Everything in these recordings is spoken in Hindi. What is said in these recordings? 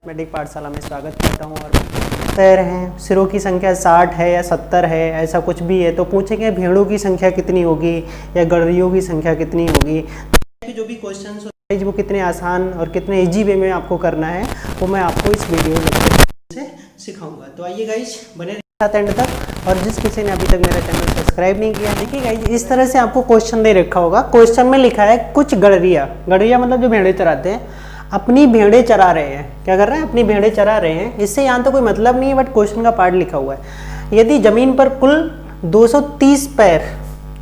मैट्रिक पाठशाला में स्वागत करता हूँ। और पैर हैं, सिरों की संख्या 60 है या 70 है, ऐसा कुछ भी है तो पूछेंगे भेड़ों की संख्या कितनी होगी या गड़रियों की संख्या कितनी होगी। तो जो भी क्वेश्चन होते हैं वो कितने आसान और कितने इजी वे में आपको करना है वो मैं आपको इस वीडियो से सिखाऊंगा। तो आइए गाइज बने साथ एंड तक। और जिस किसी ने अभी तक मेरा चैनल सब्सक्राइब नहीं किया, देखिए गाइज इस तरह से आपको क्वेश्चन दे रखा होगा। क्वेश्चन में लिखा है कुछ गड़रिया मतलब जो भेड़े चराते हैं अपनी भेड़ें चरा रहे हैं। क्या कर रहे हैं? अपनी भेड़ें चरा रहे हैं। इससे यहाँ तो कोई मतलब नहीं है, बट क्वेश्चन का पार्ट लिखा हुआ है। यदि जमीन पर कुल 230 पैर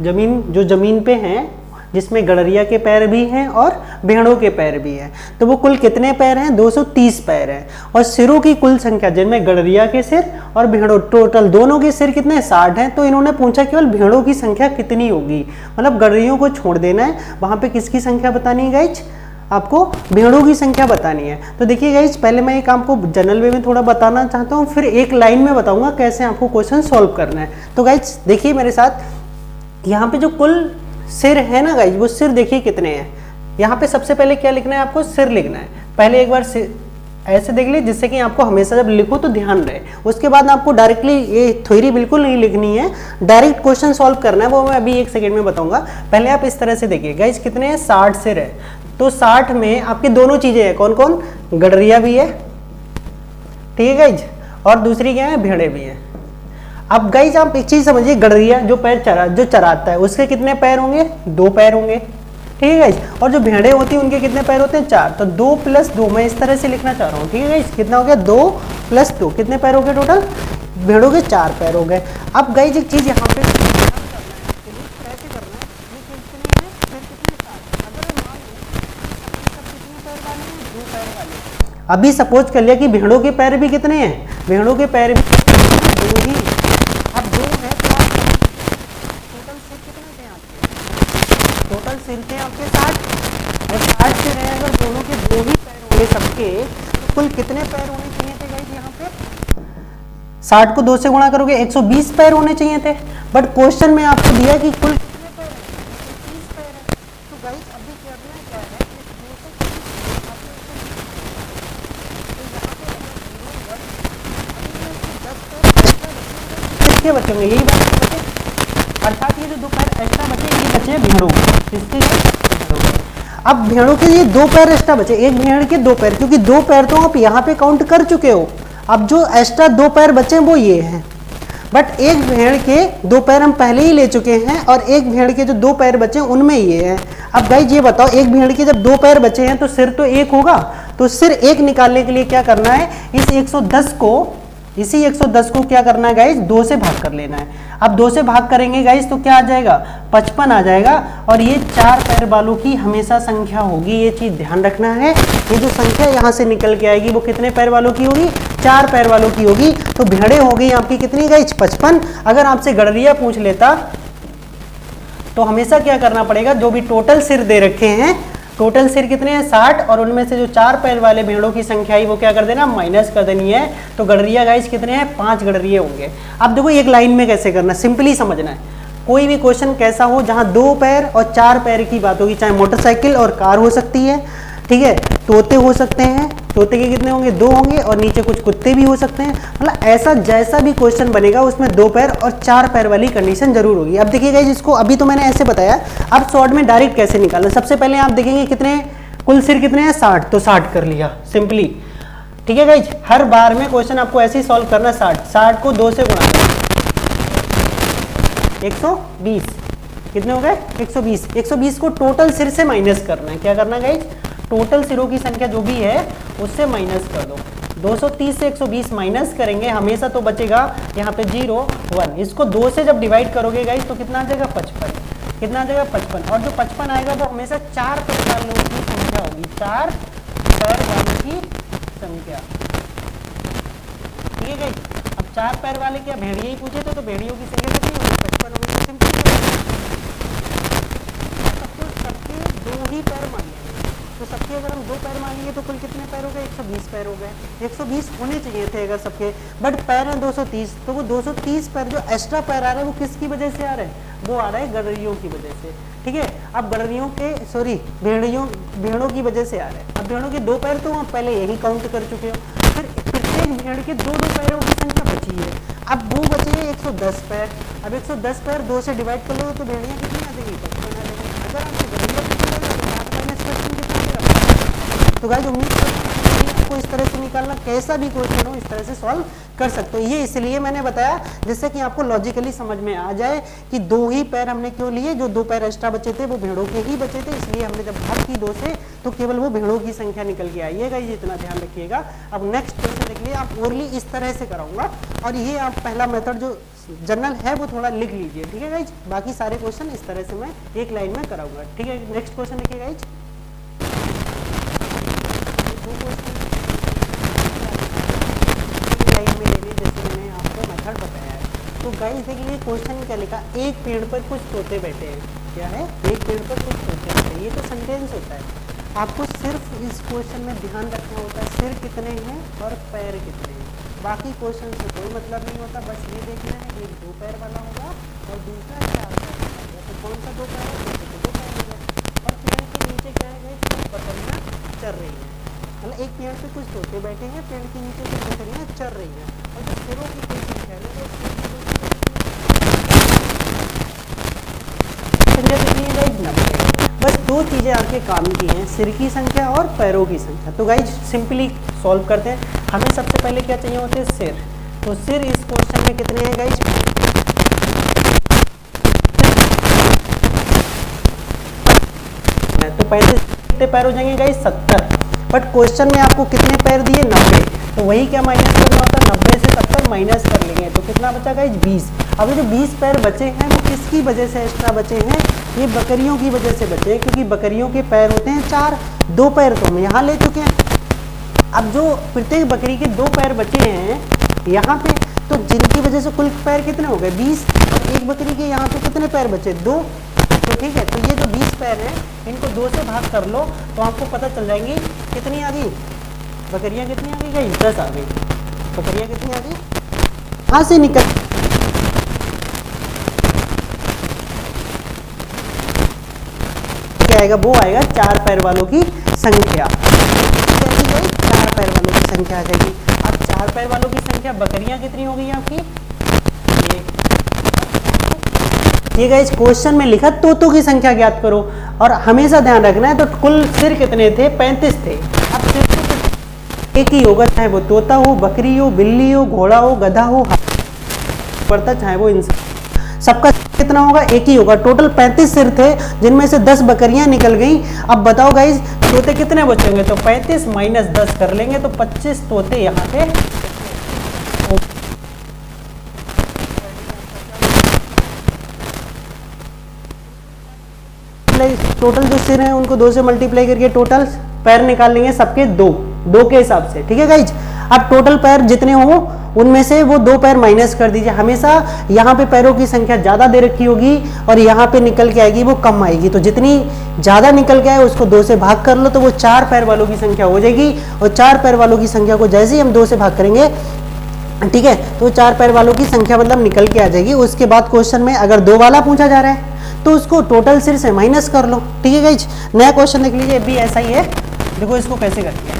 जमीन पे हैं, जिसमें गड़रिया के पैर भी हैं और भेड़ों के पैर भी हैं, तो वो कुल कितने पैर हैं? 230 पैर हैं। और सिरों की कुल संख्या जिनमें गड़रिया के सिर और भेड़ों टोटल दोनों के सिर कितने? 60 हैं। तो इन्होंने पूछा केवल भेड़ों की संख्या कितनी होगी, मतलब गड़रियों को छोड़ देना है, वहां पे किसकी संख्या बतानी है गाइज? आपको भेड़ों की संख्या बतानी है। तो देखिए गाइज पहले मैं एक आपको जनरल वे में थोड़ा बताना चाहता हूँ, फिर एक लाइन में बताऊंगा कैसे आपको क्वेश्चन सॉल्व करना है। तो गाइज देखिए मेरे साथ, यहाँ पे जो कुल सिर है ना गाइज, वो सिर देखिए कितने हैं। यहाँ पे सबसे पहले क्या लिखना है? आपको सिर लिखना है। पहले एक बार सिर ऐसे देख लीजिए जिससे कि आपको हमेशा जब लिखो तो ध्यान रहे। उसके बाद आपको डायरेक्टली ये थ्योरी बिल्कुल नहीं लिखनी है, डायरेक्ट क्वेश्चन सॉल्व करना है, वो मैं अभी एक सेकंड में बताऊंगा। पहले आप इस तरह से देखिए गाइज कितने हैं? 60 सिर है। तो 60 में आपकी दोनों चीजें हैं। कौन कौन? गड़रिया भी है, ठीक है गाइज, और दूसरी क्या है? भेड़े भी है। अब गाइज आप एक चीज समझिए, गड़रिया जो चराता है उसके कितने पैर होंगे? 2 पैर होंगे, ठीक है गाइज। और जो भेड़े होती है उनके कितने पैर होते हैं? 4। तो 2 + 2 मैं इस तरह से लिखना चाह रहा हूँ, ठीक है गाइज। कितना हो गया? 2 + 2 कितने पैर हो गए टोटल? भेड़ों के 4 पैर हो गए। अब गाइज एक चीज यहाँ पे अभी सपोज कर लिया कि भेड़ों के पैर भी कितने हैं? भेड़ों के पैर भी 2 ही। अब 2 है तो आप टोटल सिर कितने थे आपके? टोटल सिर थे आपके 60 और 60 सिर है। अगर दोनों के 2 ही पैर होंगे सबके, तो कुल कितने पैर होने चाहिए थे गाइस? यहाँ पे 60 को 2 से गुणा करोगे 120 पैर होने चाहिए थे, बट क्वेश्चन में आपको दिया कि कुल कितने पैर है? 130 पैर है। तो गाइस अभी करना क्या है? किसके बचे होंगे? यही बात बचे, अर्थात ये जो 2 पैर एक्स्ट्रा बचे ये बचे भेड़ों के। किसके? अब भेड़ों के ये 2 पैर एक्स्ट्रा बचे, एक भेड़ के 2 पैर, क्योंकि 2 पैर तो आप यहाँ पे काउंट कर चुके हो। अब जो एक्स्ट्रा 2 पैर बचे वो ये हैं, बट एक भेड़ के 2 पैर हम पहले ही ले चुके हैं और एक भेड़ के जो 2 पैर बचे हैं उनमें ये है। अब गाइज ये बताओ, एक भेड़ के जब 2 पैर बचे हैं तो सिर तो 1 होगा, तो सिर 1 निकालने के लिए क्या करना है? इसी 110 को क्या करना है गाइज? 2 से भाग कर लेना है। अब 2 से भाग करेंगे गाइज तो क्या आ जाएगा? 55 आ जाएगा। और ये 4 पैर वालों की हमेशा संख्या होगी, ये चीज ध्यान रखना है। ये जो संख्या यहाँ से निकल के आएगी वो कितने पैर वालों की होगी? 4 पैर वालों की होगी। तो भेड़े हो गई आपकी कितनी गाइज? 55। अगर आपसे गड़रिया पूछ लेता तो हमेशा क्या करना पड़ेगा? जो भी टोटल सिर दे रखे हैं, टोटल सिर कितने हैं? 60, और उनमें से जो 4 पैर वाले भेड़ों की संख्या है वो क्या कर देना? माइनस कर देनी है। तो गड़रिया गाइस कितने हैं? 5 गड़रिए होंगे। अब देखो एक लाइन में कैसे करना, सिंपली समझना है। कोई भी क्वेश्चन कैसा हो जहां 2 पैर और 4 पैर की बात होगी, चाहे मोटरसाइकिल और कार हो सकती है, ठीक है, तोते हो सकते हैं, तोते के कितने होंगे? 2 होंगे, और नीचे कुछ कुत्ते भी हो सकते हैं। मतलब ऐसा जैसा भी क्वेश्चन बनेगा उसमें 2 पैर और 4 पैर वाली कंडीशन जरूर होगी। अब देखिएगा जिसको अभी तो मैंने ऐसे बताया, अब शॉर्ट में डायरेक्ट कैसे निकालना। सबसे पहले आप देखेंगे कितने कुल सिर कितने हैं? 60, तो 60 कर लिया सिंपली, ठीक है गाइज। हर बार में क्वेश्चन आपको ऐसे ही सॉल्व करना। 60 को 2 से गुणा करें 120, कितने हो गए? 120। 120 को टोटल सिर से माइनस करना है। क्या करना गाइज? टोटल सिरों की संख्या जो भी है उससे माइनस कर दो। 230 से 120 माइनस करेंगे, हमेशा तो बचेगा यहाँ पे 0 1। इसको 2 से जब डिवाइड करोगे गाइस तो कितना आ जाएगा? 55। कितना आ जाएगा? 55। और जो 55 आएगा वो हमेशा 4 पैर वालों की संख्या होगी, 4 पैर वालों की संख्या, ठीक है गाइस। अब 4 पैर वाले क्या भेड़िए ही पूछे थे तो भेड़ियों की संख्या कितनी होगी? 55 होगी। सिंपल, सबके 2 ही पैर मानिए, तो सबके अगर हम 2 पैर मानेंगे तो कुल कितने पैर हो गए? 120 पैर हो गए। 120 होने चाहिए थे अगर सबके, बट पैर हैं 230, तो वो 230 पैर जो एक्स्ट्रा पैर आ रहे हैं वो किसकी वजह से आ रहे हैं? वो आ रहा है गड़रियों की वजह से, ठीक है। अब गडरियों के भेड़ों की वजह से आ रहे हैं। अब भेड़ों के 2 पैर तो आप पहले यही काउंट कर चुके हो, फिर प्रत्येक भेड़ के 2-2 पैरों की संख्या बची है। अब वो बचे हैं 110 पैर। अब 110 पैर 2 से डिवाइड कर लो तो भेड़ियाँ कितनी आ जाएगी? 55 आ जाएगी। अगर आपको गडरियों की तो गाइस उम्मीद करता हूं इस तरह से निकालना, कैसा भी क्वेश्चन हो इस तरह से सॉल्व कर सकते हो। ये इसलिए मैंने बताया जिससे कि आपको लॉजिकली समझ में आ जाए कि 2 ही पैर हमने क्यों लिए, जो 2 पैर एक्स्ट्रा बचे थे वो भेड़ों के ही बचे थे, इसलिए हमने जब भाग की 2 से तो केवल वो भेड़ों की संख्या निकल के आई है गाइस, इतना ध्यान रखिएगा। अब नेक्स्ट क्वेश्चन देख लिए, आप ओरली इस तरह से कराऊंगा और ये आप पहला मेथड जो जनरल है वो थोड़ा लिख लीजिए, ठीक है गाइज। बाकी सारे क्वेश्चन इस तरह से मैं एक लाइन में कराऊंगा, ठीक है। नेक्स्ट क्वेश्चन देखिए गाइज, तो गाइस देखिए क्वेश्चन क्या लिखा, एक पेड़ पर कुछ तोते बैठे हैं। क्या है? एक पेड़ पर कुछ तोते बैठे हैं। ये तो सेंटेंस होता है। आपको सिर्फ इस क्वेश्चन में ध्यान रखना होता है सिर कितने हैं और पैर कितने हैं। बाकी क्वेश्चन से कोई मतलब नहीं होता, बस ये देखना है एक 2 पैर वाला होगा और दूसरा 4 पैर वाला होगा। तो कौन सा 2 पैर है? 2 पैर होगा। और पेड़ के नीचे क्या है? बकरियाँ चर रही हैं। मतलब एक पेड़ पे कुछ तोते बैठे हैं, पेड़ के नीचे कुछ बकरियाँ चर रही हैं। और जो सिरों की कोई संख्या है बस 2 चीज़ें आपके काम की हैं, सिर की संख्या और पैरों की संख्या। तो गाइज सिंपली सॉल्व करते हैं। हमें सबसे पहले क्या चाहिए होते हैं? सिर। तो सिर इस क्वेश्चन में कितने हैं गाइज? तो 35 कितने पैर हो जाएंगे गाइज? 70। बट क्वेश्चन में आपको कितने पैर दिए? 90। तो वही क्या माइनस करना होता है? 90 से 70 माइनस कर लेंगे तो कितना बचा गाइज? 20। अब ये जो 20 पैर बचे हैं वो किसकी वजह से एक्स्ट्रा बचे हैं? ये बकरियों की वजह से बचे हैं, क्योंकि बकरियों के पैर होते हैं 4, 2 पैर तो हम यहाँ ले चुके हैं। अब जो प्रत्येक बकरी के 2 पैर बचे हैं यहाँ पे, तो जिनकी वजह से कुल पैर कितने हो गए? 20। और एक बकरी के यहाँ पे कितने पैर बचे? 2। तो ठीक है, तो ये जो 20 पैर हैं इनको 2 से भाग कर लो तो आपको पता चल जाएंगी कितनी आ गई बकरियाँ, कितनी आ गई गाइस? 10 आ गई। बकरियाँ कितनी आ गई? यहाँ से निकल क्या आएगा? वो आएगा 4 पैर वालों की संख्या। 4 पैर वालों की संख्या आ जाएगी। अब 4 पैर वालों की संख्या बकरियां कितनी हो गई आपकी? ये गाइस क्वेश्चन में लिखा तोतों की संख्या ज्ञात करो, और हमेशा ध्यान रखना है। तो कुल सिर कितने थे? 35 थे। अब सिर तो एक ही होगा, चाहे वो तोता हो, बकरी हो, बिल्ली हो, घोड़ा हो, गधा हो, पड़ता चाहे वो इंसान, सबका कितना होगा? एक ही होगा। टोटल 35 सिर थे जिनमें से 10 बकरियां निकल गई। अब बताओ गाइज तोते कितने बचेंगे? तो 35 माइनस 10 कर लेंगे तो 25 तोते यहाँ पे। टोटल जो सिर हैं उनको 2 से मल्टीप्लाई करके टोटल पैर निकाल लेंगे सबके 2 के हिसाब से, ठीक है गाइज। अब टोटल पैर जितने हो उनमें से वो 2 पैर माइनस कर दीजिए। हमेशा यहाँ पे पैरों की संख्या ज़्यादा दे रखी होगी और यहाँ पे निकल के आएगी वो कम आएगी। तो जितनी ज़्यादा निकल के आए उसको 2 से भाग कर लो तो वो 4 पैर वालों की संख्या हो जाएगी। और 4 पैर वालों की संख्या को जैसे ही हम 2 से भाग करेंगे, ठीक है, तो 4 पैर वालों की संख्या मतलब निकल के आ जाएगी। उसके बाद क्वेश्चन में अगर 2 वाला पूछा जा रहा है तो उसको टोटल सिर से माइनस कर लो, ठीक है गाइज। नया क्वेश्चन देख लीजिए, भी ऐसा ही है। देखो इसको कैसे करते हैं।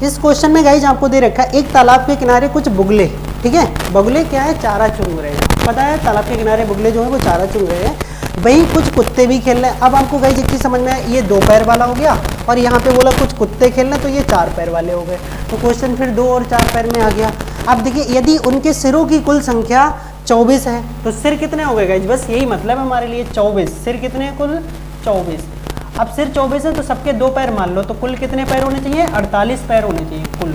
इस क्वेश्चन में गाइज आपको दे रखा है एक तालाब के किनारे कुछ बुगले, ठीक है। बुगले क्या है? चारा चुंग रहे हैं। पता है तालाब के किनारे बुगले जो है वो चारा चुंग रहे हैं। वहीं कुछ कुत्ते भी खेल रहे हैं। अब आपको गाइज एक चीज समझ में आया, ये 2 पैर वाला हो गया और यहाँ पे बोला कुछ कुत्ते खेल रहे हैं तो ये 4 पैर वाले हो गए। तो क्वेश्चन फिर 2 और 4 पैर में आ गया। अब देखिए यदि उनके सिरों की कुल संख्या 24 है तो सिर कितने हो गए गाइज? बस यही मतलब है हमारे लिए, 24। सिर कितने कुल? 24। अब सिर 24 है तो सबके 2 पैर मान लो, तो कुल कितने पैर होने चाहिए? 48 पैर होने चाहिए कुल,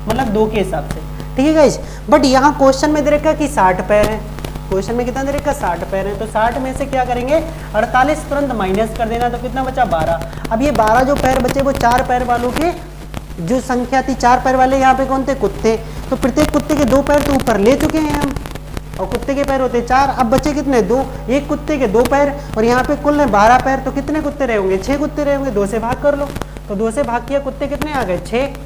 मतलब 2 के हिसाब से, ठीक है गाइज। बट यहाँ क्वेश्चन में दे रखा कि 60 पैर है। क्वेश्चन में कितना दे रखा? 60 पैर है। तो 60 में से क्या करेंगे? 48 तुरंत माइनस कर देना, तो कितना बचा? 12। अब ये 12 जो पैर बचे वो 4 पैर वालों के जो संख्या थी, 4 पैर वाले यहाँ पे कौन थे? कुत्ते। तो प्रत्येक कुत्ते के 2 पैर तो ऊपर ले चुके हैं हम, और कुत्ते के पैर होते 4। अब बचे कितने? 2। एक कुत्ते के 2 पैर और यहाँ पे कुल है 12 पैर। तो कितने कुत्ते रहे होंगे? 6 कुत्ते रहे होंगे। 2 से भाग कर लो, तो 2 से भाग किया, कुत्ते कितने आ गए? 6।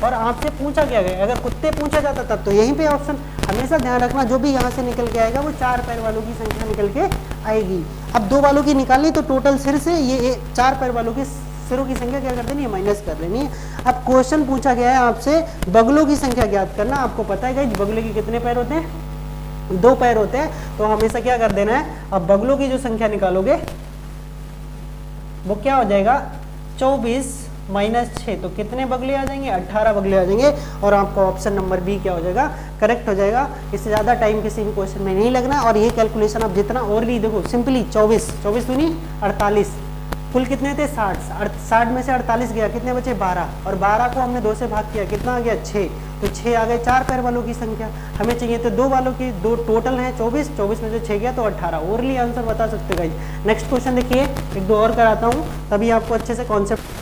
और आपसे पूछा क्या गया, अगर कुत्ते पूछा जाता तब तो यहीं पे ऑप्शन। हमेशा ध्यान रखना जो भी यहाँ से निकल के आएगा वो 4 पैर वालों की संख्या निकल के आएगी। अब 2 वालों की निकालनी तो टोटल सिर से ये 4 पैर वालों के सिरों की संख्या क्या कर देनी है, माइनस कर लेनी है। अब क्वेश्चन पूछा गया है आपसे बगलों की संख्या ज्ञात करना। आपको पता है गाइस बगले के कितने पैर होते हैं, 2 पैर होते हैं, तो हमेशा क्या कर देना है, अब बगलों की जो संख्या निकालोगे वो क्या हो जाएगा 24 माइनस 6, तो कितने बगले आ जाएंगे, 18 बगले आ जाएंगे। और आपका ऑप्शन नंबर बी क्या हो जाएगा, करेक्ट हो जाएगा। इससे ज़्यादा टाइम किसी भी क्वेश्चन में नहीं लगना। और ये कैलकुलेशन आप जितना और भी देखो सिंपली 24 दूनी 48, कुल कितने थे 60 में से 48 गया, कितने बचे 12, और 12 को हमने 2 से भाग किया, कितना आ गया 6, तो 6 आ गए 4 पैर वालों की संख्या। हमें चाहिए तो 2 वालों की, 2 टोटल है 24 में से 6 गया तो 18। ओरली आंसर बता सकते गाइस। नेक्स्ट क्वेश्चन देखिए, 1-2 और कराता हूँ तभी आपको अच्छे से कॉन्सेप्ट।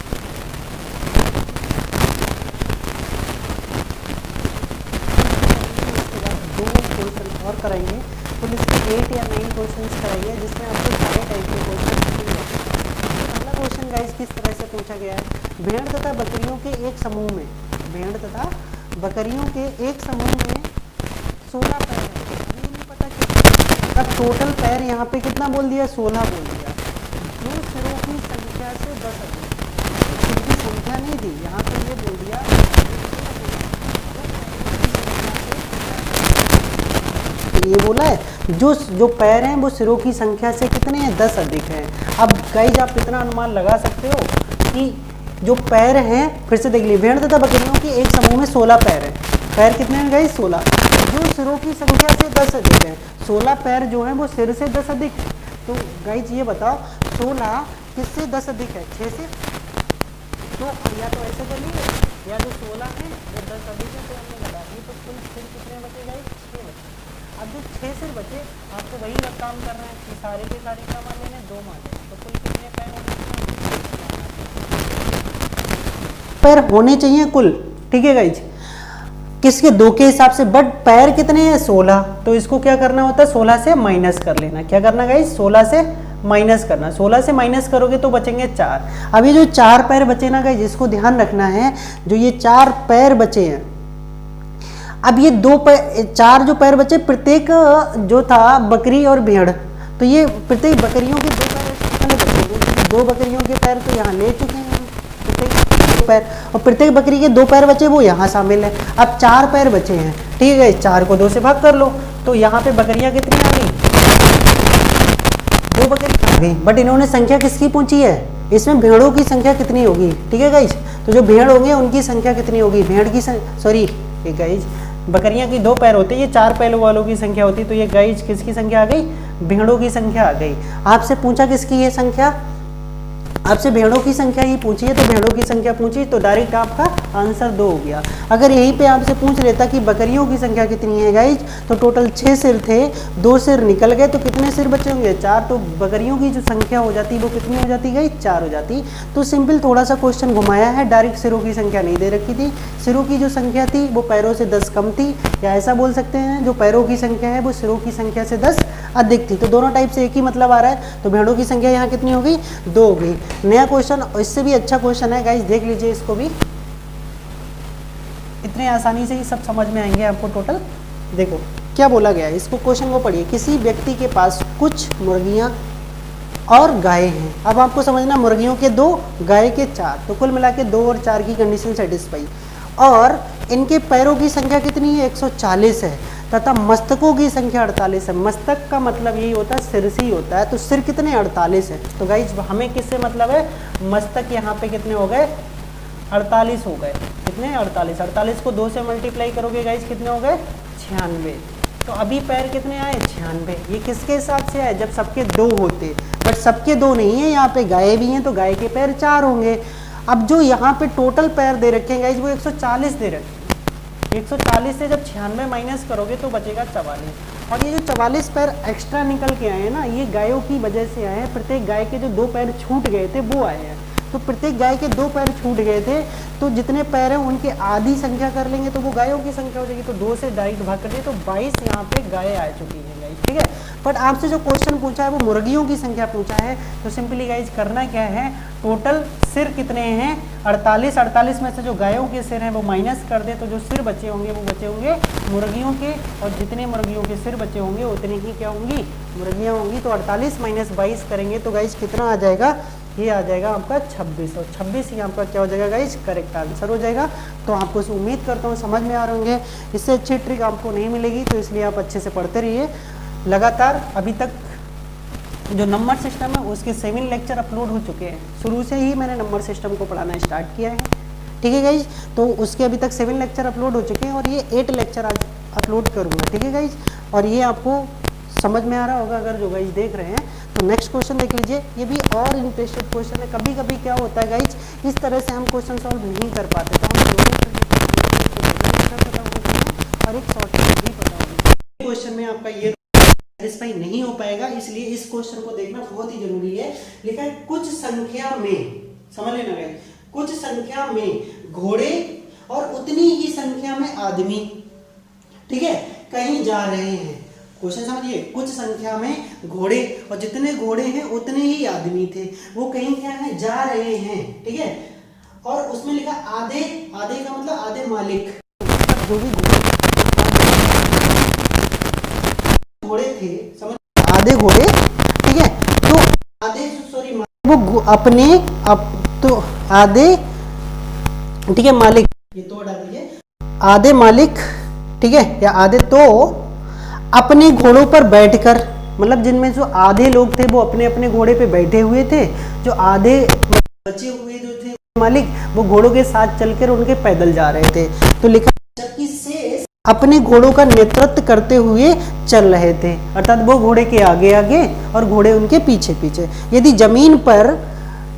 और कराएंगे कुल इसके 8 या 9 क्वेश्चंस कराइए जिसमें आपको सारे टाइप के क्वेश्चन मिलेंगे। पहला क्वेश्चन गाइस किस तरह से पूछा गया है, भेड़ तथा बकरियों के एक समूह में, भेड़ तथा बकरियों के एक समूह में 16 पैर है। अभी नहीं पता कि अब टोटल पैर यहाँ पे कितना बोल दिया, 16 बोल दिया, जो सिरों की संख्या से 10 अधिक, सिर की संख्या नहीं दी, यहाँ पे ये बोल दिया ये बोला है जो पैर हैं वो सिरों की संख्या से कितने हैं, 10 अधिक हैं। अब गाइस आप इतना अनुमान लगा सकते हो कि जो पैर हैं, फिर से देख लीजिए, भेड़ तथा बकरियों के एक समूह में 16 पैर हैं। पैर कितने हैं गाइस 16, जो सिरों की संख्या से 10 अधिक है। 16 पैर जो हैं वो सिर से 10 अधिक है। तो गाइस ये बताओ 16 किससे 10 अधिक है, 6 से। तो या तो ऐसे करिए, या जो 16 है वो 10 अधिक है तो हमने लगा दी, तो कुल सिर कितने बचे गाइस, 6 बचे। अब जो 6 सिर बचे आपको वही काम करना है कि सारे के सारे क्या मान लेने, 2 मान लेने, तो कुल कितने पैर पैर होने चाहिए कुल, ठीक है गाइज, किसके 2 के हिसाब से, बट पैर कितने हैं 16, तो इसको क्या करना होता है 16 से माइनस कर लेना। क्या करना गाइज, 16 से माइनस करना। 16 से माइनस करोगे तो बचेंगे 4। अब ये जो 4 पैर बचे ना गाइज, इसको ध्यान रखना है, जो ये 4 पैर बचे हैं, अब ये 4 जो पैर बचे, प्रत्येक जो था बकरी और भेड़, तो ये प्रत्येक बकरियों के 2 पैर बचे, 2 बकरियों के पैर तो यहाँ ले चुके हैं प्रत्येक पैर, और प्रत्येक बकरी के 2 पैर बचे वो यहाँ शामिल है। अब 4 पैर बचे हैं, ठीक है, 4 को 2 से भाग कर लो, तो यहाँ पे बकरियाँ कितनी आ गई, 2 बकरी आ गई। बट इन्होंने संख्या किसकी पूछी है, इसमें भेड़ों की संख्या कितनी होगी, ठीक है गाइज, तो जो भेड़ होंगे उनकी संख्या कितनी होगी, भेड़ की सॉरी गाइज बकरियां की 2 पैर होते हैं, ये 4 पैर वालों की संख्या होती, तो ये गाइज किसकी संख्या आ गई, भेड़ों की संख्या आ गई। आपसे पूछा किसकी ये संख्या, आपसे भेड़ों की संख्या ही पूछी है, तो भेड़ों की संख्या पूछी तो डायरेक्ट आपका आंसर 2 हो गया। अगर यहीं पे आपसे पूछ लेता कि बकरियों की संख्या कितनी है गाइज, तो टोटल 6 सिर थे, 2 सिर निकल गए, तो कितने सिर बचे होंगे, 4, तो बकरियों की जो संख्या हो जाती वो कितनी हो जाती गाइज, 4 हो जाती। तो सिंपल थोड़ा सा क्वेश्चन घुमाया है, डायरेक्ट सिरों की संख्या नहीं दे रखी थी, सिरों की जो संख्या थी वो पैरों से 10 कम थी, या ऐसा बोल सकते हैं जो पैरों की संख्या है वो सिरों की संख्या से 10 अधिक थी। तो दोनों टाइप से एक ही मतलब आ रहा है, तो भेड़ों की संख्या यहाँ कितनी होगी, 2 हो गई। नया क्वेश्चन, इससे भी अच्छा क्वेश्चन है गाइस, देख लीजिए इसको भी, इतने आसानी से ही सब समझ में आएंगे आपको। टोटल देखो क्या बोला गया है, इसको क्वेश्चन को पढ़िए। किसी व्यक्ति के पास कुछ मुर्गियां और गाय हैं। अब आपको समझना, मुर्गियों के 2, गाय के 4, तो कुल मिला के 2 और 4 की कंडीशन सेटिस्फाई, और इनके पैरों की संख्या कितनी है, 140 है, तथा मस्तकों की संख्या 48 है। मस्तक का मतलब यही होता है सिर से ही होता है, तो सिर कितने 48 है। तो गाइज हमें किससे मतलब है, मस्तक यहाँ पे कितने हो गए, 48 हो गए, कितने 48, 48 को 2 से मल्टीप्लाई करोगे गाइज कितने हो गए, 96। तो अभी पैर कितने आए, 96। ये किसके हिसाब से आए, जब सबके 2 होते, बट सबके 2 नहीं है, यहाँ पे गाय भी हैं तो गाय के पैर 4 होंगे। अब जो यहाँ पे टोटल पैर दे रखे हैं गाइज वो 140 दे रखे हैं, 140 से जब 96 माइनस करोगे तो बचेगा 44। और ये जो 44 पैर एक्स्ट्रा निकल के आए हैं ना, ये गायों की वजह से आए हैं, प्रत्येक गाय के जो 2 पैर छूट गए थे वो आए हैं। तो प्रत्येक गाय के 2 पैर छूट गए थे, तो जितने पैर हैं उनके आधी संख्या कर लेंगे तो वो गायों की संख्या हो जाएगी। तो 2 से डायरेक्ट भाग कर दिए तो 22 यहाँ पे गाय आ चुकी है गाइस, ठीक है। बट आपसे जो क्वेश्चन पूछा है वो मुर्गियों की संख्या पूछा है, तो सिंपली गाइस करना क्या है, टोटल सिर कितने हैं 48, 48 में से जो गायों के सिर हैं वो माइनस कर दे, तो जो सिर बचे होंगे वो बचे होंगे मुर्गियों के, और जितने मुर्गियों के सिर बचे होंगे उतनी ही क्या होंगी, मुर्गियाँ होंगी। तो 48 माइनस 22 करेंगे तो गाइस कितना आ जाएगा, ये आ जाएगा आपका 26, और 26 ही आपका क्या हो जाएगा गाइस, करेक्ट आंसर हो जाएगा। तो आपको उम्मीद करता हूँ समझ में आ रहे होंगे, इससे अच्छी ट्रिक आपको नहीं मिलेगी, तो इसलिए आप अच्छे से पढ़ते रहिए लगातार। अभी तक जो नंबर सिस्टम है उसके 7 लेक्चर अपलोड हो चुके हैं, शुरू से ही मैंने नंबर सिस्टम को पढ़ाना स्टार्ट किया है, ठीक है गाइज। तो उसके अभी तक 7 लेक्चर अपलोड हो चुके हैं और ये 8 लेक्चर आज अपलोड करूँगा, ठीक है गाइज। और ये आपको समझ में आ रहा होगा अगर जो गाइज देख रहे हैं। तो नेक्स्ट क्वेश्चन देख लीजिए, ये भी और इंटरेस्टेड क्वेश्चन है। कभी कभी क्या होता है गाइज, इस तरह से हम क्वेश्चन सॉल्व नहीं कर पाते, तो हमें और एक शॉर्टकट भी पता होगा। क्वेश्चन में आपका ये सेटिस्फाई नहीं हो पाएगा, इसलिए इस क्वेश्चन को देखना बहुत ही जरूरी है। लिखा है कुछ संख्या में, समझ लेना गाइस, कुछ संख्या में घोड़े और उतनी ही संख्या में आदमी, ठीक है, कहीं जा रहे हैं। क्वेश्चन समझिए, कुछ संख्या में घोड़े और जितने घोड़े हैं उतने ही आदमी थे, वो कहीं क्या है, जा रहे हैं, ठीक है। और उसमें लिखा आधे, आधे का मतलब आधे मालिक, जो भी घोड़े थे, समझ, आधे घोड़े, ठीक है। तो आधे सॉरी वो अपने तो आधे, ठीक है, मालिक, ये तो डाल दीजिए, आधे मालिक, ठीक है, या आधे तो अपने घोड़ों पर बैठकर, मतलब जिनमें जो आधे लोग थे वो अपने अपने घोड़े पे बैठे हुए थे, जो आधे बचे हुए जो थे मालिक वो घोड़ों के साथ चलकर उनके पैदल जा रहे थे। तो लिखा जबकि शेष अपने घोड़ों का नेतृत्व करते हुए चल रहे थे, अर्थात वो घोड़े के आगे आगे और घोड़े उनके पीछे पीछे। यदि जमीन पर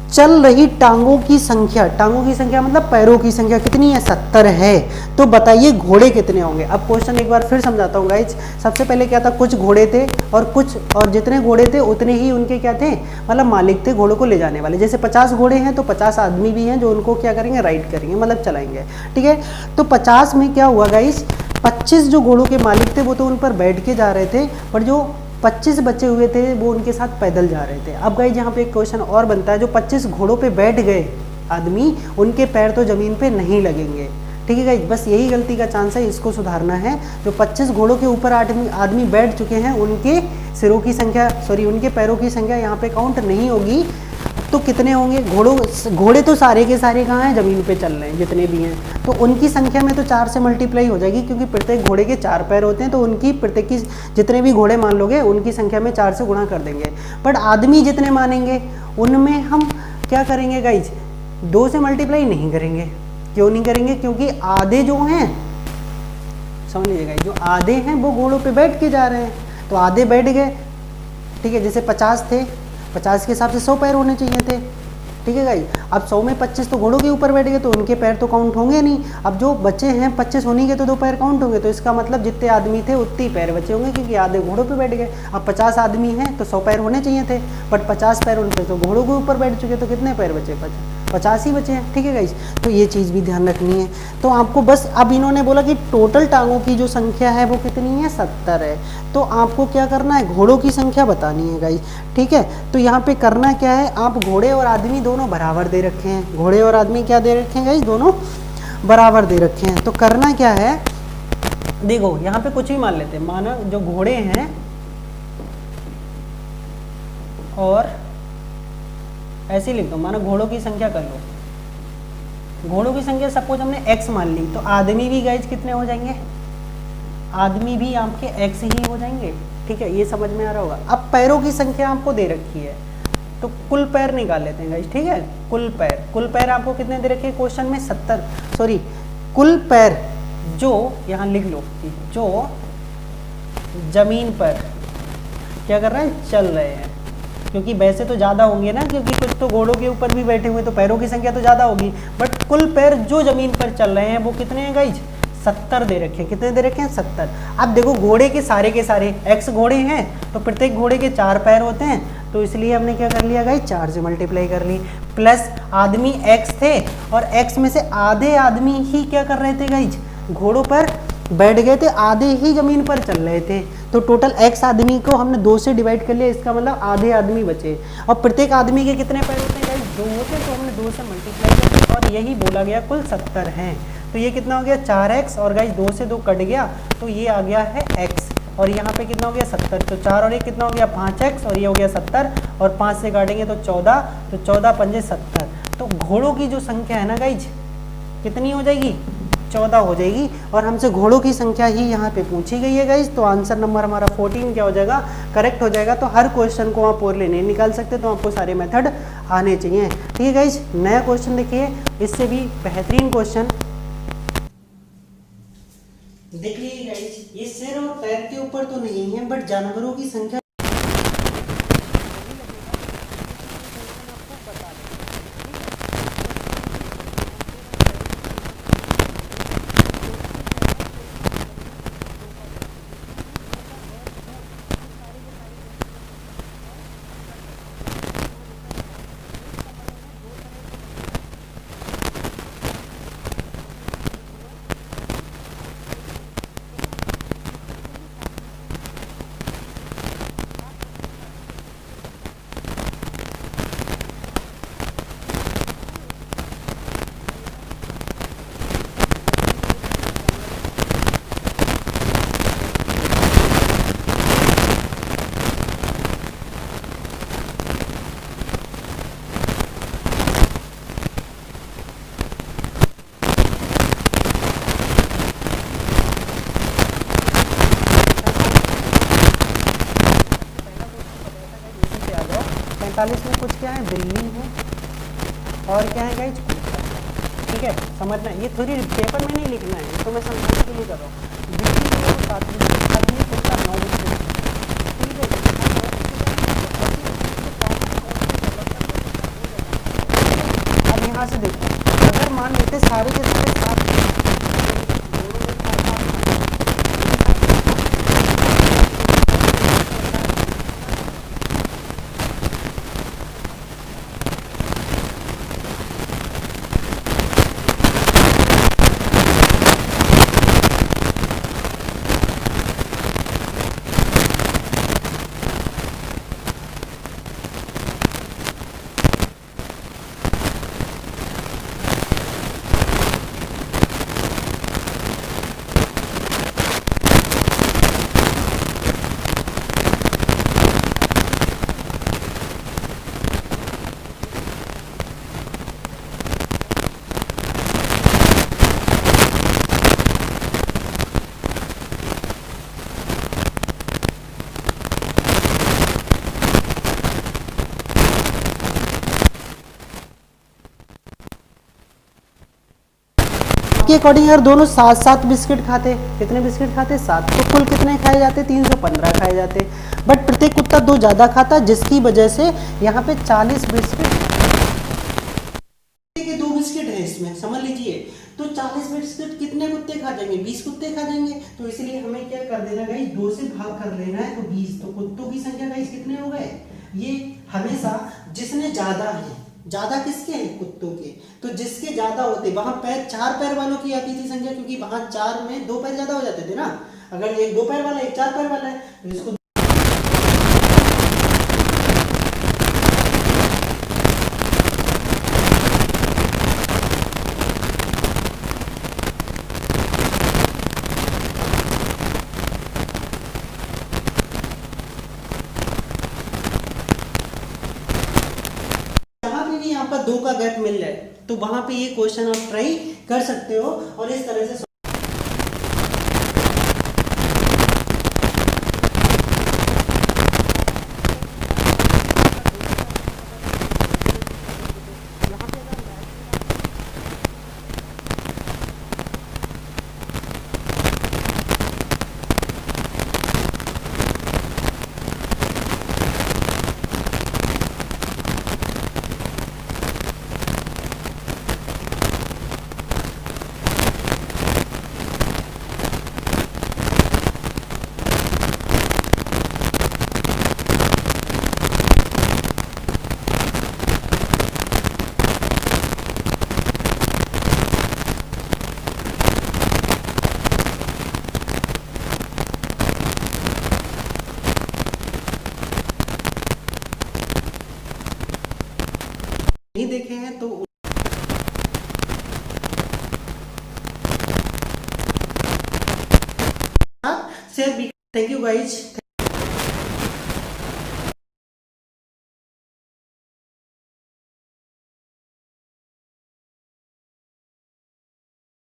चल रही टांगों की संख्या मतलब पैरों की संख्या कितनी है, 70 है, तो बताइए घोड़े कितने होंगे। अब क्वेश्चन एक बार फिर समझाता हूँ गाइज। सबसे पहले क्या था, कुछ घोड़े थे और जितने घोड़े थे उतने ही उनके क्या थे, मतलब मालिक थे घोड़ों को ले जाने वाले। जैसे 50 घोड़े हैं तो 50 आदमी भी हैं जो उनको क्या करेंगे, राइड करेंगे, मतलब चलाएंगे, ठीक है। तो 50 में क्या हुआ गाइज, 25 जो घोड़ों के मालिक थे वो तो उन पर बैठ के जा रहे थे, पर जो 25 बचे हुए थे वो उनके साथ पैदल जा रहे थे। अब गाइस यहाँ पे एक क्वेश्चन और बनता है, जो 25 घोड़ों पे बैठ गए आदमी, उनके पैर तो ज़मीन पे नहीं लगेंगे, ठीक है गाइस। बस यही गलती का चांस है, इसको सुधारना है। जो 25 घोड़ों के ऊपर आदमी बैठ चुके हैं उनके सिरों की संख्या, उनके पैरों की संख्या यहाँ पे काउंट नहीं होगी। तो कितने होंगे, घोड़े तो सारे के सारे कहाँ हैं, ज़मीन पे चल रहे हैं जितने भी हैं, तो उनकी संख्या में तो 4 से मल्टीप्लाई हो जाएगी, क्योंकि प्रत्येक घोड़े के 4 पैर होते हैं। तो उनकी प्रत्येक की जितने भी घोड़े मान लोगे उनकी संख्या में 4 से गुणा कर देंगे। बट आदमी जितने मानेंगे उनमें हम क्या करेंगे गाइज, 2 से मल्टीप्लाई नहीं करेंगे। क्यों नहीं करेंगे, क्योंकि आधे जो हैं, समझ लीजिएगा, जो आधे हैं वो घोड़ों पे बैठ के जा रहे हैं, तो आधे बैठ गए, ठीक है। जैसे 50 थे, 50 के हिसाब से 100 पैर होने चाहिए थे, ठीक है गाइस। अब 100 में 25 तो घोड़ों के ऊपर बैठ गए, तो उनके पैर तो काउंट होंगे नहीं। अब जो बचे हैं 25 होने के तो 2 पैर काउंट होंगे, तो इसका मतलब जितने आदमी थे उतने पैर बचे होंगे, क्योंकि आधे घोड़ों पे बैठ गए। अब 50 आदमी हैं तो 100 पैर होने चाहिए थे, बट 50 पैर उन पे तो घोड़ों के ऊपर बैठ चुके, तो कितने पैर बचे, 50 ही बचे हैं, ठीक है गाइस। तो ये चीज़ भी ध्यान रखनी है। तो आपको बस अब इन्होंने बोला कि टोटल टांगों की जो संख्या है वो कितनी है, 70 है। तो आपको क्या करना है, घोड़ों की संख्या बतानी है गाइस, ठीक है। तो यहाँ पे करना क्या है, आप घोड़े और आदमी दोनों बराबर दे रखे हैं, घोड़े और आदमी क्या दे रखे हैं गाइस, दोनों बराबर दे रखे हैं। तो करना क्या है, देखो यहाँ पे कुछ भी मान लेते हैं, माना जो घोड़े हैं और ऐसे ही लिख दो, माना घोड़ों की संख्या कर लो, घोड़ों की संख्या सपोज हमने x मान ली, तो आदमी भी गाइस कितने हो जाएंगे, आदमी भी आपके x ही हो जाएंगे, ठीक है। ये समझ में आ रहा होगा। अब पैरों की संख्या आपको दे रखी है, तो कुल पैर निकाल लेते हैं गाइस, ठीक है। कुल पैर आपको कितने दे रखे हैं क्वेश्चन में, 70, कुल पैर जो यहाँ लिख लो, जो जमीन पर क्या कर रहे हैं, चल रहे हैं, क्योंकि वैसे तो ज़्यादा होंगे ना, क्योंकि कुछ तो घोड़ों के ऊपर भी बैठे हुए, तो पैरों की संख्या तो ज़्यादा होगी, बट कुल पैर जो ज़मीन पर चल रहे हैं वो कितने हैं गाइज, 70 दे रखे हैं। कितने दे रखे हैं, 70। अब देखो घोड़े के सारे x घोड़े हैं, तो प्रत्येक घोड़े के 4 पैर होते हैं, तो इसलिए हमने क्या कर लिया गाइज, 4 से मल्टीप्लाई कर ली। प्लस आदमी x थे और x में से आधे आदमी ही क्या कर रहे थे गाइज, घोड़ों पर बैठ गए थे, आधे ही जमीन पर चल रहे थे। तो टोटल x आदमी को हमने 2 से डिवाइड कर लिया, इसका मतलब आधे आदमी बचे। और प्रत्येक आदमी के कितने पैर होते हैं गाइज, 2 होते हैं, तो हमने 2 से मल्टीप्लाई किया और यही बोला गया कुल 70 हैं। तो ये कितना हो गया 4x और गाइज 2 से 2 कट गया तो ये आ गया है x और यहाँ पे कितना हो गया 70। तो 4 और 1 कितना हो गया 5x और ये हो गया 70 और 5 से काटेंगे तो 14, तो 14 पंजे 70। तो घोड़ों की जो संख्या है ना गाइज कितनी हो जाएगी, 14 हो जाएगी। और हमसे घोड़ों की संख्या ही यहाँ पे पूछी गई है गाइज, तो आंसर नंबर हमारा 14 क्या हो जाएगा, करेक्ट हो जाएगा। तो हर क्वेश्चन को आप और नहीं निकाल सकते, तो आपको सारे मेथड आने चाहिए। ठीक है गाइज, नया क्वेश्चन देखिए, इससे भी बेहतरीन क्वेश्चन देख लीजिए गाइज। ये सिर और पैर के ऊपर तो नहीं है, बट जानवरों की संख्या में कुछ क्या है, बिल्ली है और क्या है गाइज, ठीक है समझना। ये थोड़ी पेपर में नहीं लिखना है, तो मैं समझाने के लिए कर रहा हूँ। बिल्ली जो है 7 बिस्किट खाती है, कुत्ता 9 बिस्किट, ठीक है। अब यहाँ से देखो, अगर मान लेते सारे के सारे 7 के अकॉर्डिंग अगर दोनों 7-7 बिस्किट खाते, कितने बिस्किट खाते 7, तो कुल कितने खाए जाते 315 खाए जाते। बट प्रत्येक कुत्ता 2 ज़्यादा खाता, जिसकी वजह से यहाँ पे 40 बिस्किट के 2 बिस्किट है इसमें, समझ लीजिए। तो 40 बिस्किट कितने कुत्ते खा जाएंगे, 20 कुत्ते खा जाएंगे। तो इसलिए हमें क्या कर देना गाइस, 2 से भाग कर लेना है, तो 20। तो कुत्तों की संख्या गाइस कितने हो गए, ये हमेशा जिसने ज्यादा है, ज्यादा किसके हैं, कुत्तों के। तो जिसके ज्यादा होते, वहां पैर 4 पैर वालों की आती थी संख्या, क्योंकि वहां 4 में 2 पैर ज्यादा हो जाते थे ना। अगर एक 2 पैर वाला एक 4 पैर वाला है तो इसको आपका 2 का गैप मिल जाए, तो वहां पे ये क्वेश्चन आप ट्राई कर सकते हो और इस तरह से थैंक यू गाइज।